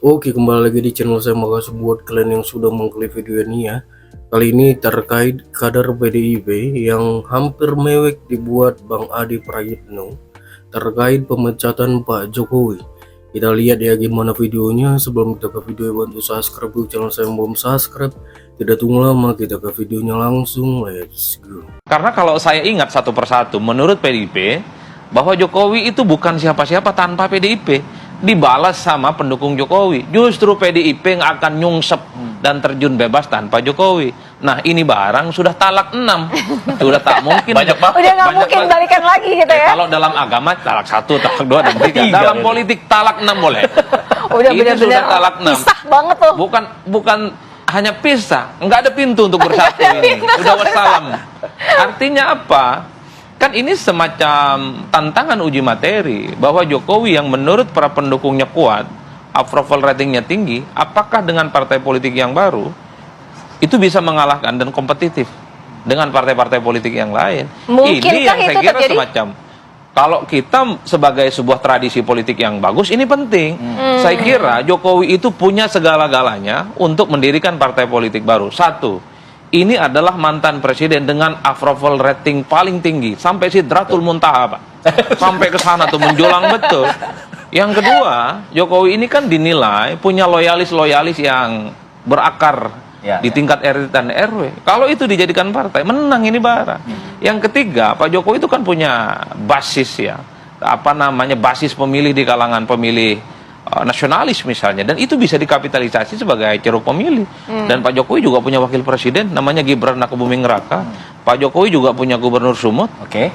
Oke, kembali lagi di channel saya. Makasih buat kalian yang sudah mengklik video ini ya. Kali ini terkait kader PDIP yang hampir mewek dibuat Bang Adi Prayitno terkait pemecatan Pak Jokowi. Kita lihat ya gimana videonya. Sebelum kita ke video, bantu subscribe dulu channel saya yang belum subscribe. Tidak tunggu lama, kita ke videonya langsung. Let's go. Karena kalau saya ingat satu persatu, menurut PDIP, bahwa Jokowi itu bukan siapa-siapa tanpa PDIP. Dibalas sama pendukung Jokowi. Justru PDIP yang akan nyungsep dan terjun bebas tanpa Jokowi. Nah, ini barang sudah talak 6. Sudah tak mungkin. Banyak banget. Udah nggak mungkin balikan lagi gitu ya. Kalau dalam agama talak 1, talak 2, dan 3. Dalam politik talak 6 boleh. Udah Ini benar-benar sudah talak 6. pisah banget tuh. Bukan hanya pisah, nggak ada pintu untuk bersatu ini. Udah wassalam. Artinya apa? Kan ini semacam tantangan uji materi bahwa Jokowi yang menurut para pendukungnya kuat, approval ratingnya tinggi, apakah dengan partai politik yang baru itu bisa mengalahkan dan kompetitif dengan partai-partai politik yang lain? Mungkinkah Ini yang saya itu kira terjadi? semacam, kalau kita sebagai sebuah tradisi politik yang bagus, ini penting. Saya kira Jokowi itu punya segala-galanya untuk mendirikan partai politik baru. Satu, ini adalah mantan presiden dengan approval rating paling tinggi sampai Sidratul Muntaha, Pak. Sampai ke sana tuh menjulang betul. Yang kedua, Jokowi ini kan dinilai punya loyalis-loyalis yang berakar di tingkat RT dan RW. Kalau itu dijadikan partai, menang ini bara. Yang ketiga, Pak Jokowi itu kan punya basis ya, basis pemilih di kalangan pemilih nasionalis misalnya, dan itu bisa dikapitalisasi sebagai ceruk pemilih. Dan Pak Jokowi juga punya wakil presiden namanya Gibran Rakabuming Raka. Pak Jokowi juga punya gubernur Sumut,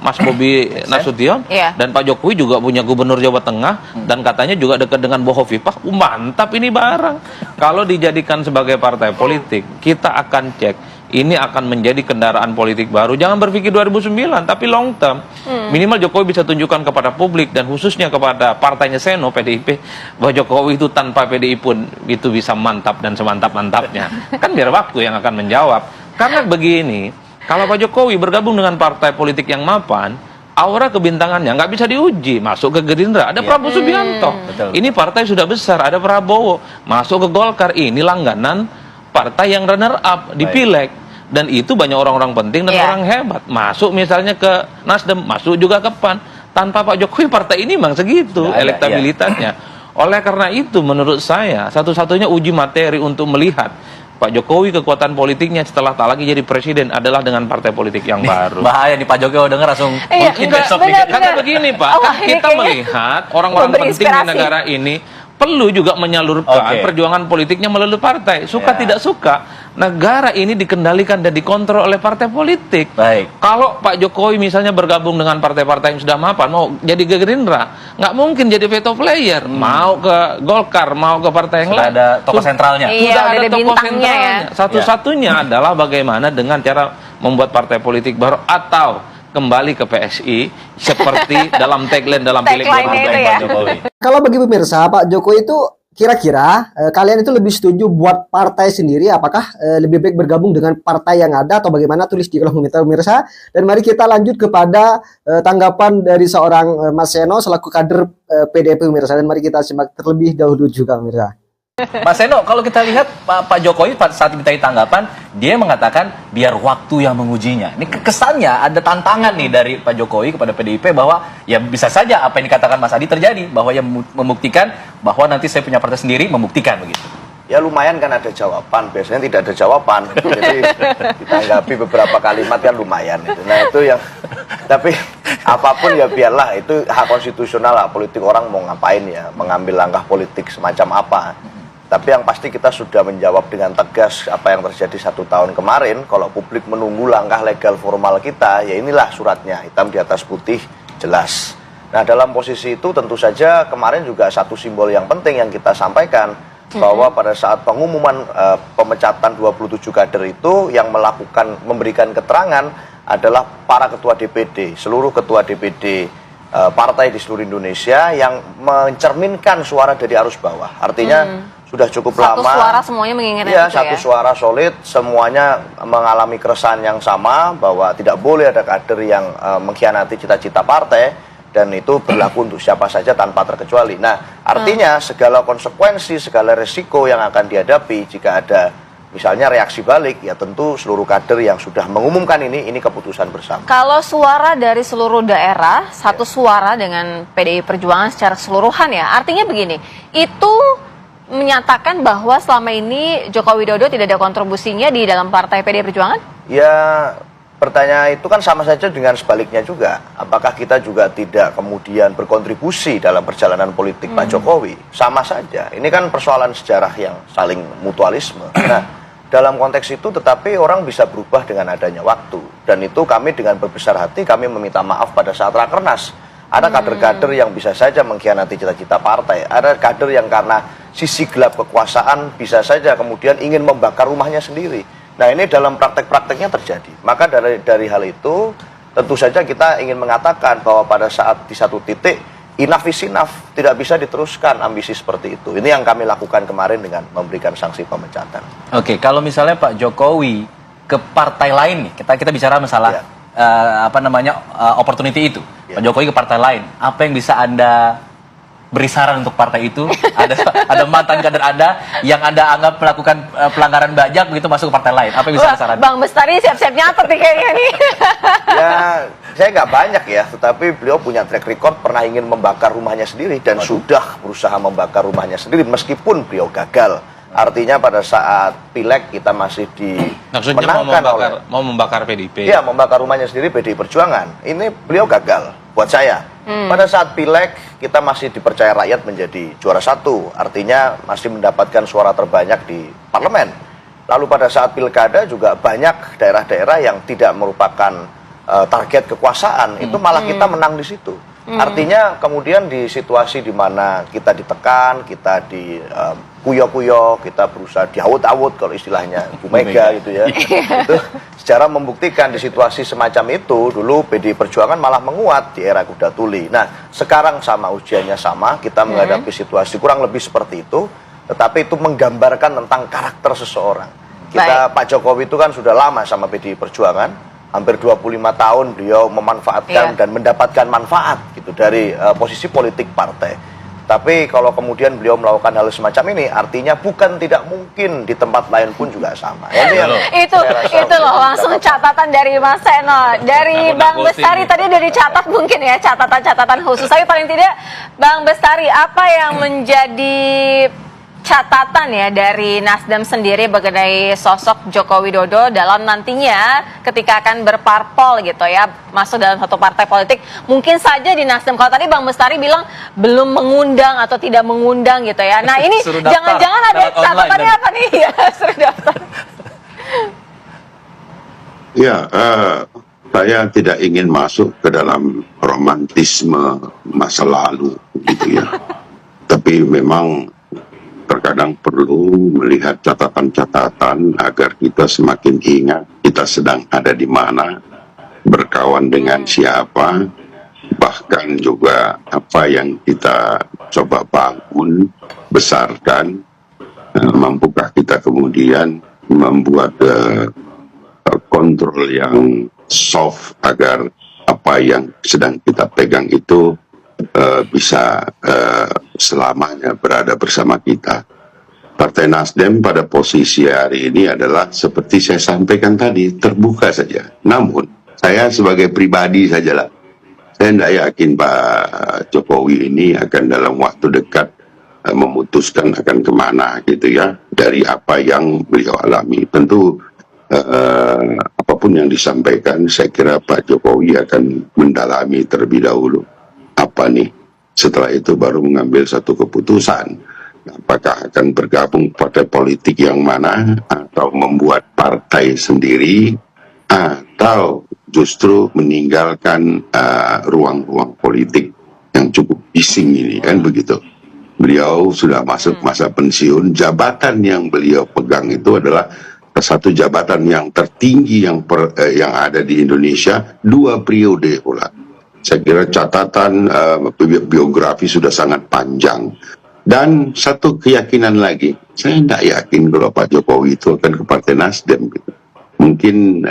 Mas Bobi Nasution. Dan Pak Jokowi juga punya gubernur Jawa Tengah, dan katanya juga dekat dengan Bu Hovifah. Mantap ini barang. Kalau dijadikan sebagai partai politik, kita akan cek ini akan menjadi kendaraan politik baru. Jangan berpikir 2009, tapi long term. Minimal Jokowi bisa tunjukkan kepada publik dan khususnya kepada partainya Seno, PDIP, bahwa Jokowi itu tanpa PDI pun itu bisa mantap dan semantap-mantapnya. Kan biar waktu yang akan menjawab. Karena begini, kalau Pak Jokowi bergabung dengan partai politik yang mapan, aura kebintangannya nggak bisa diuji. Masuk ke Gerindra, ada Prabowo Subianto. Ini partai sudah besar, ada Prabowo. Masuk ke Golkar, ini langganan partai yang runner up di Pileg. Dan itu banyak orang-orang penting dan orang hebat. Masuk misalnya ke Nasdem, masuk juga ke PAN. Tanpa Pak Jokowi partai ini memang segitu elektabilitasnya. Oleh karena itu menurut saya satu-satunya uji materi untuk melihat Pak Jokowi kekuatan politiknya setelah tak lagi jadi presiden adalah dengan partai politik yang baru. Bahaya nih Pak Jokowi denger langsung mungkin besok Karena begini Pak, kan kita melihat orang-orang penting di negara ini perlu juga menyalurkan perjuangan politiknya melalui partai. Suka tidak suka, negara ini dikendalikan dan dikontrol oleh partai politik. Kalau Pak Jokowi misalnya bergabung dengan partai-partai yang sudah mapan, mau jadi Gerindra, nggak mungkin jadi veto player. Mau ke Golkar, mau ke partai yang lain. Ada tokoh sentralnya. Sudah ada tokoh sentralnya. Satu-satunya adalah bagaimana dengan cara membuat partai politik baru atau kembali ke PSI seperti dalam tagline dalam Pileg Pak Jokowi. Kalau bagi pemirsa, Pak Jokowi itu kira-kira kalian itu lebih setuju buat partai sendiri, apakah lebih baik bergabung dengan partai yang ada atau bagaimana? Tulis di kolom komentar pemirsa. Dan mari kita lanjut kepada tanggapan dari seorang Mas Seno selaku kader PDIP pemirsa, dan mari kita simak terlebih dahulu juga pemirsa. Mas Seno, kalau kita lihat Pak Jokowi saat dimintai tanggapan, dia mengatakan biar waktu yang mengujinya. Ini kesannya ada tantangan nih dari Pak Jokowi kepada PDIP bahwa ya bisa saja apa yang dikatakan Mas Adi terjadi, bahwa yang membuktikan bahwa nanti saya punya partai sendiri, membuktikan begitu. Ya lumayan kan ada jawaban, biasanya tidak ada jawaban. Jadi ditanggapi beberapa kalimat kan lumayan itu. Nah itu yang, tapi apapun ya biarlah, itu hak konstitusional lah, politik orang mau ngapain ya, mengambil langkah politik semacam apa. Tapi yang pasti kita sudah menjawab dengan tegas apa yang terjadi 1 tahun kemarin. Kalau publik menunggu langkah legal formal kita, ya inilah suratnya, hitam di atas putih, jelas. Nah dalam posisi itu tentu saja kemarin juga satu simbol yang penting yang kita sampaikan, bahwa pada saat pengumuman pemecatan 27 kader itu yang memberikan keterangan adalah para ketua DPD, seluruh ketua DPD partai di seluruh Indonesia yang mencerminkan suara dari arus bawah. Artinya sudah cukup lama. Satu suara semuanya menginginkan ya, itu satu suara solid, semuanya mengalami keresahan yang sama bahwa tidak boleh ada kader yang mengkhianati cita-cita partai. dan itu berlaku untuk siapa saja tanpa terkecuali. Nah, artinya segala konsekuensi, segala resiko yang akan dihadapi jika ada misalnya reaksi balik, ya tentu seluruh kader yang sudah mengumumkan ini keputusan bersama. Kalau suara dari seluruh daerah, satu suara dengan PDI Perjuangan secara keseluruhan ya, artinya begini, itu menyatakan bahwa selama ini Joko Widodo tidak ada kontribusinya di dalam partai PDI Perjuangan? Ya, pertanyaan itu kan sama saja dengan sebaliknya juga. Apakah kita juga tidak kemudian berkontribusi dalam perjalanan politik Pak Jokowi? Sama saja. Ini kan persoalan sejarah yang saling mutualisme. Nah, dalam konteks itu tetapi orang bisa berubah dengan adanya waktu. Dan itu kami dengan berbesar hati kami meminta maaf pada saat rakernas. Ada kader-kader yang bisa saja mengkhianati cita-cita partai. Ada kader yang karena sisi gelap kekuasaan bisa saja kemudian ingin membakar rumahnya sendiri. Nah, ini dalam praktek-prakteknya terjadi. Maka dari hal itu tentu saja kita ingin mengatakan bahwa pada saat di satu titik enough is enough, tidak bisa diteruskan ambisi seperti itu. Ini yang kami lakukan kemarin dengan memberikan sanksi pemecatan. Oke, kalau misalnya Pak Jokowi ke partai lain nih, kita bicara masalah opportunity itu. Pak Jokowi ke partai lain, apa yang bisa Anda beri saran untuk partai itu? Ada mantan kader Anda yang Anda anggap melakukan pelanggaran bajak begitu masuk ke partai lain. Apa yang bisa Anda sarankan? Bang Bestari siap-siap nyatet nih kayaknya nih. Ya, saya nggak banyak ya, tetapi beliau punya track record pernah ingin membakar rumahnya sendiri dan sudah berusaha membakar rumahnya sendiri meskipun beliau gagal. Artinya pada saat pileg kita masih maksudnya mau membakar PDIP. Iya, membakar rumahnya sendiri PDI Perjuangan. Ini beliau gagal buat saya. Pada saat pileg kita masih dipercaya rakyat menjadi juara 1. Artinya masih mendapatkan suara terbanyak di parlemen. Lalu pada saat pilkada juga banyak daerah-daerah yang tidak merupakan target kekuasaan, itu malah kita menang di situ. Artinya kemudian di situasi di mana kita ditekan, kita di kuyo-kuyo, kita berusaha diawut-awut kalau istilahnya Bu Mega gitu ya. Itu secara membuktikan di situasi semacam itu dulu PDI Perjuangan malah menguat di era kuda tuli. Nah, sekarang sama ujiannya sama, kita menghadapi situasi kurang lebih seperti itu, tetapi itu menggambarkan tentang karakter seseorang. Pak Jokowi itu kan sudah lama sama PDI Perjuangan. Hampir 25 tahun beliau memanfaatkan dan mendapatkan manfaat gitu dari posisi politik partai. Tapi kalau kemudian beliau melakukan hal semacam ini, artinya bukan tidak mungkin di tempat lain pun juga sama. Itu loh langsung catatan dari Mas Seno, dari Bang Bestari tadi udah dicatat mungkin ya catatan-catatan khusus. Tapi paling tidak Bang Bestari, apa yang menjadi catatan ya dari Nasdem sendiri mengenai sosok Joko Widodo dalam nantinya ketika akan berparpol gitu ya, masuk dalam satu partai politik? Mungkin saja di Nasdem, kalau tadi Bang Bestari bilang belum mengundang atau tidak mengundang gitu ya. Nah ini jangan-jangan ada catatannya apa nih ya, suruh daftar. Ya, saya tidak ingin masuk ke dalam romantisme masa lalu gitu ya. Tapi memang terkadang perlu melihat catatan-catatan agar kita semakin ingat kita sedang ada di mana, berkawan dengan siapa, bahkan juga apa yang kita coba bangun, besarkan, mampukah kita kemudian membuat kontrol yang soft agar apa yang sedang kita pegang itu bisa selamanya berada bersama kita. Partai Nasdem pada posisi hari ini adalah seperti saya sampaikan tadi, terbuka saja. Namun saya sebagai pribadi sajalah, saya tidak yakin Pak Jokowi ini akan dalam waktu dekat memutuskan akan kemana gitu ya, dari apa yang beliau alami. Tentu apapun yang disampaikan, saya kira Pak Jokowi akan mendalami terlebih dahulu. Apa nih? Setelah itu baru mengambil satu keputusan. Apakah akan bergabung partai politik yang mana, atau membuat partai sendiri, atau justru meninggalkan ruang-ruang politik yang cukup bising ini, kan begitu. Beliau sudah masuk masa pensiun, jabatan yang beliau pegang itu adalah satu jabatan yang tertinggi yang ada di Indonesia, 2 periode pula. Saya kira catatan biografi sudah sangat panjang. Dan satu keyakinan lagi, saya tidak yakin kalau Pak Jokowi itu akan ke Partai Nasdem. Gitu. Mungkin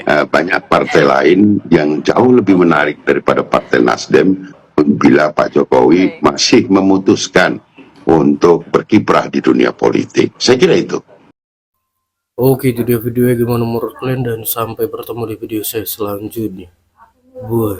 banyak partai lain yang jauh lebih menarik daripada Partai Nasdem bila Pak Jokowi masih memutuskan untuk berkiprah di dunia politik. Saya kira itu. Oke, itu dia videonya, gimana menurut kalian, dan sampai bertemu di video saya selanjutnya. Bye.